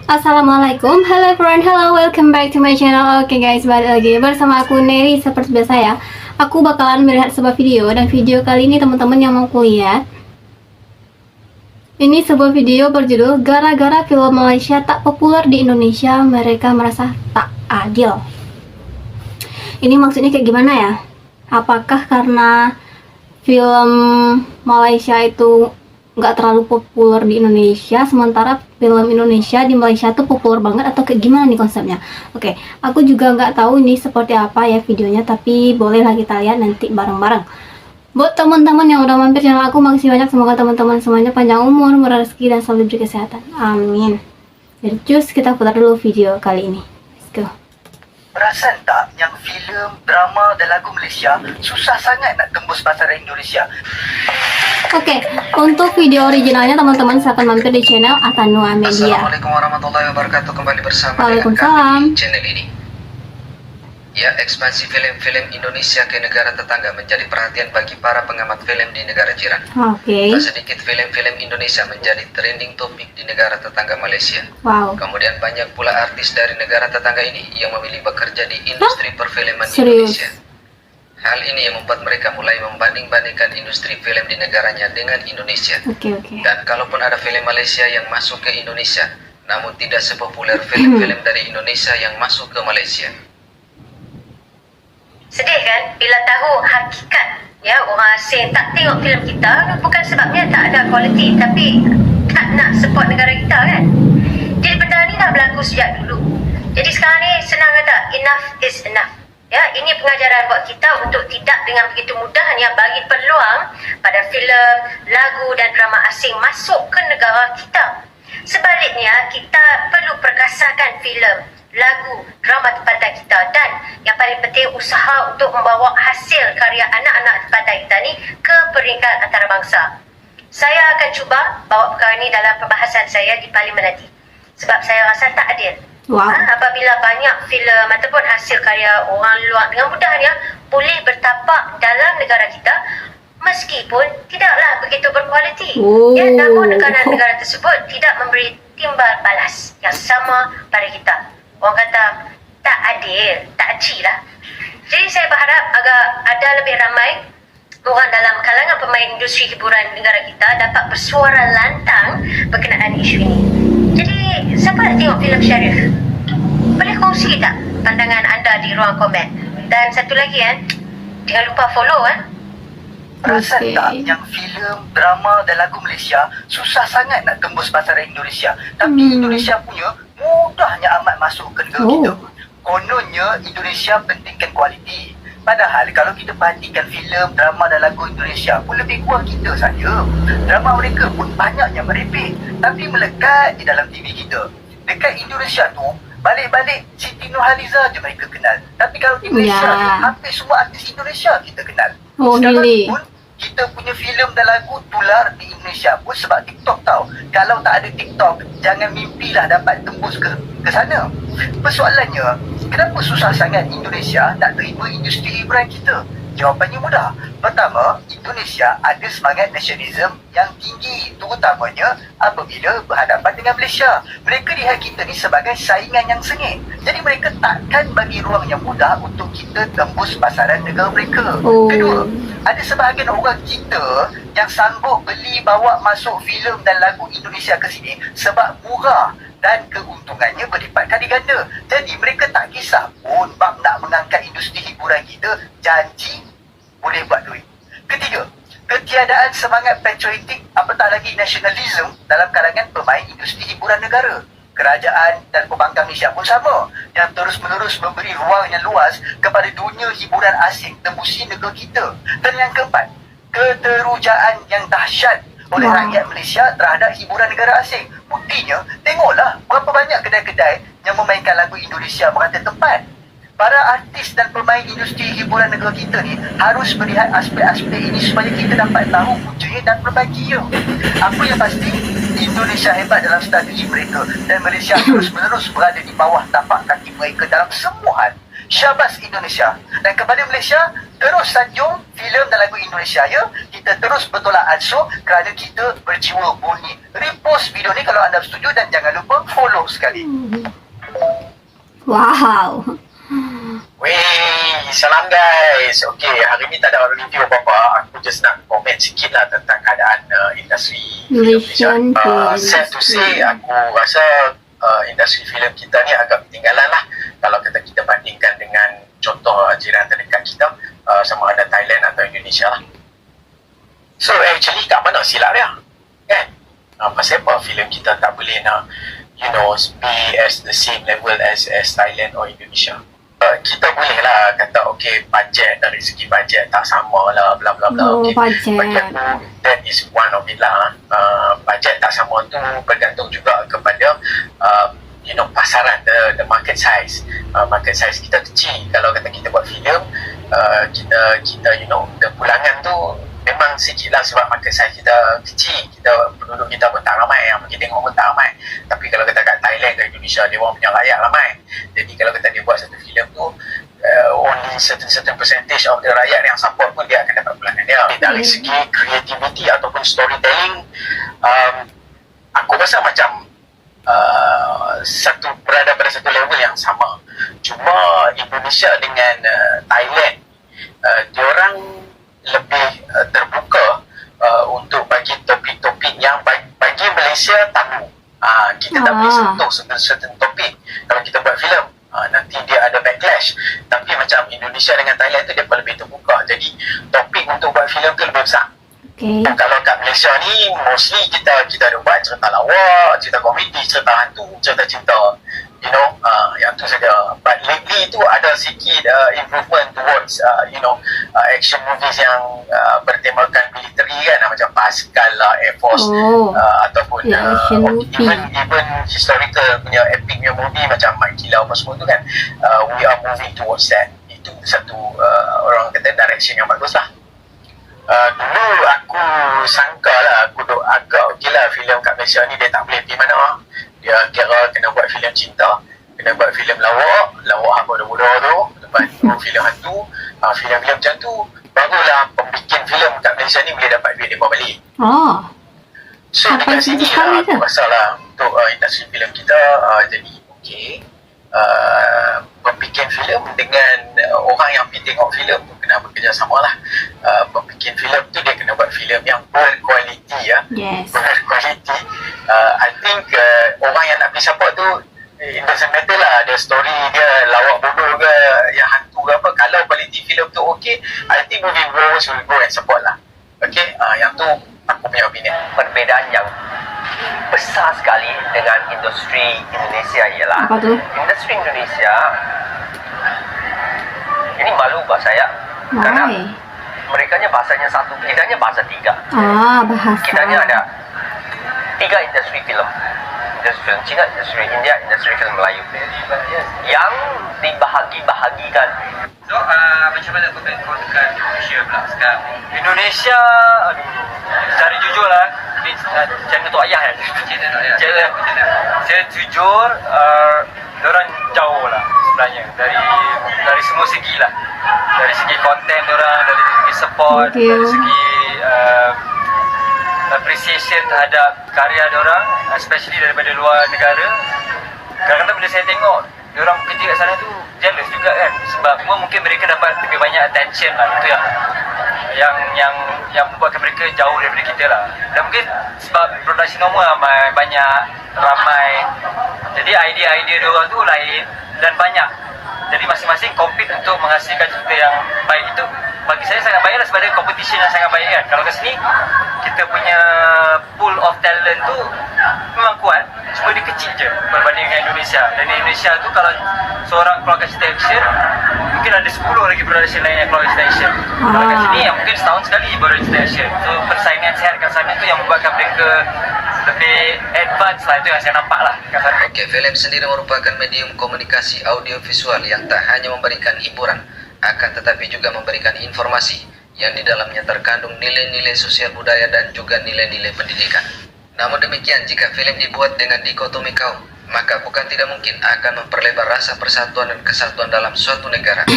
Assalamualaikum, hello everyone, hello, welcome back to my channel. Oke guys, balik lagi bersama aku Neri. Seperti biasa ya, aku bakalan melihat sebuah video. Dan video kali ini teman-teman yang mau kuliah, ini sebuah video berjudul gara-gara film Malaysia tak populer di Indonesia, mereka merasa tak adil. Ini maksudnya kayak gimana ya? Apakah karena film Malaysia itu nggak terlalu populer di Indonesia, sementara film Indonesia di Malaysia tuh populer banget, atau kayak gimana nih konsepnya? Oke, aku juga nggak tahu ini seperti apa ya videonya, tapi bolehlah kita lihat nanti bareng-bareng. Buat teman-teman yang udah mampir channel aku, makasih banyak. Semoga teman-teman semuanya panjang umur, murah rezeki, dan selalu diberi kesehatan. Amin. Jadi cus, kita putar dulu video kali ini. Let's go. Perasan tak yang filem, drama dan lagu Malaysia susah sangat nak tembus pasaran Indonesia? Oke, untuk video originalnya teman-teman silakan mampir di channel Atanua Media. Assalamualaikum warahmatullahi wabarakatuh. Kembali bersama Waalaikumsalam. dengan kami di channel ini. Ya, ekspansi film-film Indonesia ke negara tetangga menjadi perhatian bagi para pengamat film di negara jiran. Oke. Tak sedikit film-film Indonesia menjadi trending topik di negara tetangga Malaysia. Wow. Kemudian banyak pula artis dari negara tetangga ini yang memilih bekerja di industri perfilman Serius? Indonesia. Hal ini yang membuat mereka mulai membanding-bandingkan industri film di negaranya dengan Indonesia. Oke. Dan kalaupun ada film Malaysia yang masuk ke Indonesia, namun tidak sepopuler film-film dari Indonesia yang masuk ke Malaysia. Sedih kan bila tahu hakikat ya orang asing tak tengok filem kita, bukan sebabnya tak ada kualiti, tapi tak nak support negara kita kan. Jadi benda ni dah berlaku sejak dulu. Jadi sekarang ni senang kata enough is enough. Ya, ini pengajaran buat kita untuk tidak dengan begitu mudahnya bagi peluang pada filem, lagu dan drama asing masuk ke negara kita. Sebaliknya, kita perlu perkasakan filem, lagu, drama tempatan kita, dan yang paling penting usaha untuk membawa hasil karya anak-anak tempatan kita ni ke peringkat antarabangsa. Saya akan cuba bawa perkara ini dalam perbahasan saya di Parlimen nanti. Sebab saya rasa tak adil. Wow. Apabila banyak filem ataupun hasil karya orang luar dengan mudahnya boleh bertapak dalam negara kita, meskipun tidaklah begitu berkualiti. Ya, namun negara-negara tersebut tidak memberi timbal balas yang sama pada kita. Orang kata tak adil, tak adil lah. Jadi saya berharap agar ada lebih ramai orang dalam kalangan pemain industri hiburan negara kita dapat bersuara lantang berkenaan isu ini. Jadi siapa nak tengok filem Syarif? Boleh kongsi tak pandangan anda di ruang komen? Dan satu lagi jangan lupa follow Perasan tak yang filem, drama dan lagu Malaysia susah sangat nak tembus pasaran Indonesia, tapi Indonesia punya mudahnya amat masuk ke negara kita. Kononnya Indonesia pentingkan kualiti. Padahal kalau kita perhatikan filem, drama dan lagu Indonesia pun lebih kurang kita saja. Drama mereka pun banyaknya merepek, tapi melekat di dalam TV kita. Dekat Indonesia tu, balik-balik Siti Nurhaliza je mereka kenal. Tapi kalau di Malaysia ni, hampir semua artis Indonesia kita kenal. Sekarang pun kita punya filem dan lagu tular di Indonesia pun sebab TikTok tau. Kalau tak ada TikTok, jangan mimpilah dapat tembus ke sana. Persoalannya, kenapa susah sangat Indonesia nak terima industri hiburan kita? Jawapannya mudah. Pertama, Indonesia ada semangat nasionalisme yang tinggi, terutamanya apabila berhadapan dengan Malaysia. Mereka lihat kita ni sebagai saingan yang sengit. Jadi mereka takkan bagi ruang yang mudah untuk kita tembus pasaran negara mereka. Kedua, ada sebahagian orang kita yang sanggup beli bawa masuk filem dan lagu Indonesia ke sini sebab murah dan keuntungannya berlipat kali ganda. Jadi mereka tak kisah pun bab nak mengangkat industri hiburan kita, janji boleh buat duit. Ketiga, ketiadaan semangat patriotik apatah lagi nasionalisme dalam kalangan pemain industri hiburan negara. Kerajaan dan pembangkang Malaysia pun sama, yang terus-menerus memberi ruang yang luas kepada dunia hiburan asing tembusi negara kita. Dan yang keempat, keterujaan yang dahsyat oleh rakyat Malaysia terhadap hiburan negara asing. Buktinya, tengoklah berapa banyak kedai-kedai yang memainkan lagu Indonesia merata tempat. Para artis dan pemain industri hiburan negara kita ni harus melihat aspek-aspek ini supaya kita dapat tahu punca dan perbaikinya. Apa yang pasti, Indonesia hebat dalam strategi mereka dan Malaysia terus-menerus berada di bawah tapak kaki mereka dalam semua hal. Syabas Indonesia. Dan kepada Malaysia, terus sanjung filem dan lagu Indonesia ya. Kita terus bertolak ansur kerana kita berjiwa murni. Repost video ni kalau anda setuju dan jangan lupa follow sekali. Wow. Weh, salam guys. Okay, hari ni tak ada review apa-apa. Aku just nak komen sikit lah tentang keadaan industri Malaysian films. Sad to say, aku rasa industri filem kita ni agak ketinggalan lah. Kalau kita bandingkan dengan contoh jiran terdekat kita, sama ada Thailand atau Indonesia lah. So actually kat mana silap dia? Kan? Pasal apa filem kita tak boleh nak, you know, be as the same level as Thailand or Indonesia? Kita boleh lah kata okay, budget, dari segi budget tak sama lah, bla bla bla. Oh, okay. budget. Bagi aku, that is one of it lah. Budget tak sama tu bergantung juga kepada you know, pasaran, the market size. Market size kita kecil. Kalau kata kita buat filem, kita you know, the pulangan tu memang sikit lah sebab market size kita kecil. Penduduk kita pun tak ramai, yang pergi tengok pun tak ramai. Tapi kalau kita kat Thailand ke Indonesia, dia orang punya rakyat ramai. Jadi kalau kita dia buat satu filem tu, only certain percentage of the rakyat yang support pun dia akan dapat pulangan dia. Dari segi creativity ataupun storytelling, aku rasa macam berada pada satu level yang sama. Cuma Indonesia dengan Thailand, diorang lebih terbuka untuk bagi topik-topik yang bagi Malaysia tabu. Kita tak boleh sentuh certain topik. Kalau kita buat filem, nanti dia ada backlash. Tapi macam Indonesia dengan Thailand tu dia lebih terbuka. Jadi topik untuk buat filem tu lebih besar. Okay. Kalau kat Malaysia ni mostly kita ada buat cerita lawak, cerita komedi, cerita hantu, cerita-cerita, you know, yang tu saja. But lately tu ada sikit improvement towards you know, action movies yang bertemakan military kan, macam Pascal lah, Air Force, ataupun even historical punya epic punya movie macam Mat Kilau apa semua tu kan. We are moving towards that. Itu satu orang kata direction yang bagus lah. Dulu aku sangka lah, aku duk agak okey lah filem kat Malaysia ni dia tak boleh pergi mana. Dia kira kena buat filem cinta, kena buat filem lawak apa bodoh tu, lepas tu filem hantu, filem-filem macam tu, barulah pembikin filem kat Malaysia ni boleh dapat duit mereka balik. So dekat sini lah aku rasa lah untuk industri filem kita jadi okey. Pembikin filem dengan orang yang pergi tengok filem tu kena bekerjasama lah. Pembikin filem tu dia kena buat filem yang berkualiti ya. Yes. Berkualiti. I think orang yang nak pergi support tu, it doesn't matter lah ada story dia lawak bodoh ke, yang hantu ke apa. Kalau kualiti filem tu okey, I think movie viewers will go and support lah. Okay, yang tu aku punya opinion. Perbezaan yang besar sekali dengan industri Indonesia ialah industri Indonesia ini malu buat saya kerana merekanya bahasanya satu, kitanya bahasa tiga. Bahasa. Kitanya ada tiga industri filem. Industri film Cina, industri India, industri film Melayu yang dibahagi-bahagikan. So, macam mana kau tekan Indonesia pula sekarang? Indonesia, secara jujur lah, channel tu ayah kan? Channel. Saya jujur, diorang jauh lah sebenarnya dari semua segi lah. Dari segi konten diorang, dari segi support, dari segi appreciation terhadap karya diorang, especially daripada luar negara. Kadang-kadang bila saya tengok diorang kerja kat sana tu jealous juga kan, sebab mungkin mereka dapat lebih banyak attention lah. Itu yang membuatkan mereka jauh daripada kita lah. Dan mungkin sebab produksi normal ramai, jadi idea-idea diorang tu lain dan banyak. Jadi masing-masing compete untuk menghasilkan cerita yang baik. Itu bagi saya sangat baik lah, sebab ada competition yang sangat baik kan. Kalau kat sini kita punya pool of talent tu memang kuat, cuma dia kecil je berbanding dengan Indonesia. Dan Indonesia tu kalau seorang keluarkan cerita action, mungkin ada 10 lagi production lain yang keluarkan cerita action. Kalau kat sini yang mungkin setahun sekali baru ada cerita action. So persaingan sehat kat sana tu yang membuatkan mereka lebih advance lah. Itu yang saya nampak lah kat sana. Okey, filem sendiri merupakan medium komunikasi audio visual yang tak hanya memberikan hiburan, akan tetapi juga memberikan informasi yang di dalamnya terkandung nilai-nilai sosial budaya dan juga nilai-nilai pendidikan. Namun demikian, jika filem dibuat dengan dikotomi kaum, maka bukan tidak mungkin akan memperlebar rasa persatuan dan kesatuan dalam suatu negara.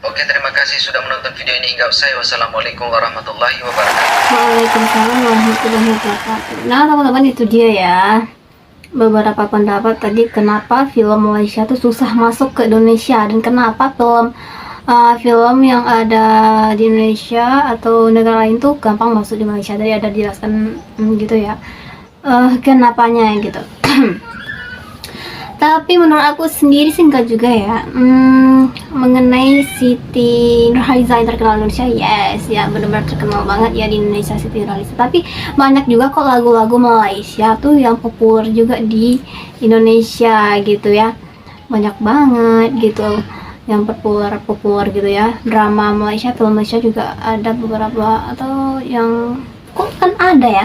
Oke, terima kasih sudah menonton video ini hingga usai. Wassalamualaikum warahmatullahi wabarakatuh. Waalaikumsalam warahmatullahi wabarakatuh. Nah teman-teman, itu dia ya beberapa pendapat tadi kenapa film Malaysia tuh susah masuk ke Indonesia, dan kenapa film yang ada di Indonesia atau negara lain tuh gampang masuk di Malaysia. Tadi ada dijelaskan gitu ya kenapanya gitu. Tapi menurut aku sendiri sih enggak juga ya. Mengenai Siti Nurhaliza yang terkenal Indonesia, yes ya, benar-benar terkenal banget ya di Indonesia Siti Nurhaliza. Tapi banyak juga kok lagu-lagu Malaysia tuh yang populer juga di Indonesia gitu ya, banyak banget gitu yang populer gitu ya. Drama Malaysia, film Malaysia juga ada beberapa, atau yang kok kan ada ya.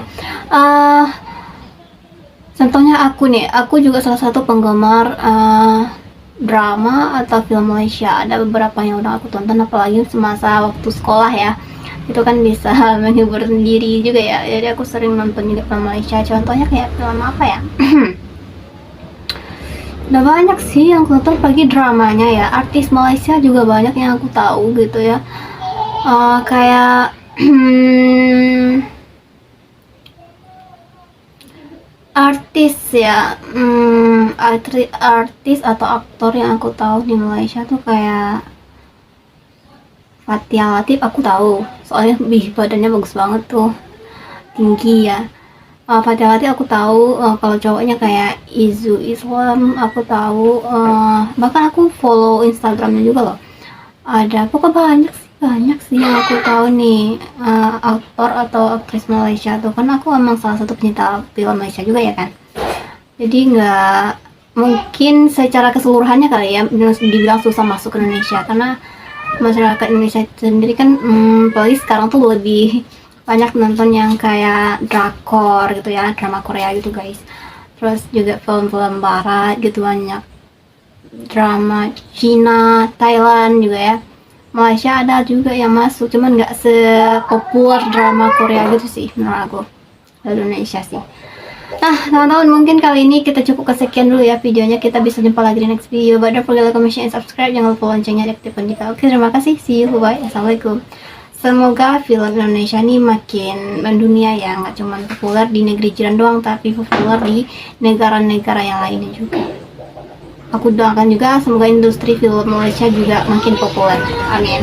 Contohnya aku juga salah satu penggemar drama atau film Malaysia. Ada beberapa yang udah aku tonton, apalagi semasa waktu sekolah ya. Itu kan bisa menghibur sendiri juga ya. Jadi aku sering nonton juga film Malaysia. Contohnya kayak film apa ya? Udah banyak sih yang aku tonton, pagi dramanya ya. Artis Malaysia juga banyak yang aku tahu gitu ya. Kayak artis ya, artis atau aktor yang aku tahu di Malaysia tuh kayak Fathia Latif, aku tahu soalnya badannya bagus banget tuh, tinggi ya. Fathia Latif aku tahu. Kalau cowoknya kayak Izu Islam aku tahu. Bahkan aku follow Instagramnya juga loh. Ada pokoknya banyak sih yang aku tahu nih, aktor atau aktris Malaysia tuh, kan aku emang salah satu pencinta film Malaysia juga ya kan. Jadi nggak mungkin secara keseluruhannya kali ya dibilang susah masuk ke Indonesia, karena masyarakat Indonesia sendiri kan apalagi sekarang tuh lebih banyak nonton yang kayak drakor gitu ya, drama Korea gitu guys. Terus juga film-film barat gitu, banyak drama Cina, Thailand juga ya. Malaysia ada juga yang masuk, cuman nggak sepopuler drama Korea gitu sih menurut aku dari Indonesia sih. Nah teman-teman, mungkin kali ini kita cukup kesekian dulu ya videonya. Kita bisa jumpa lagi di next video. Don't forget to comment, share, and subscribe. Jangan lupa loncengnya diaktifkan juga. Oke, terima kasih, see you, bye, assalamualaikum. Semoga film Indonesia ini makin mendunia ya, nggak cuma populer di negeri jiran doang, tapi populer di negara-negara yang lainnya juga. Aku doakan juga semoga industri film Malaysia juga makin populer. Amin.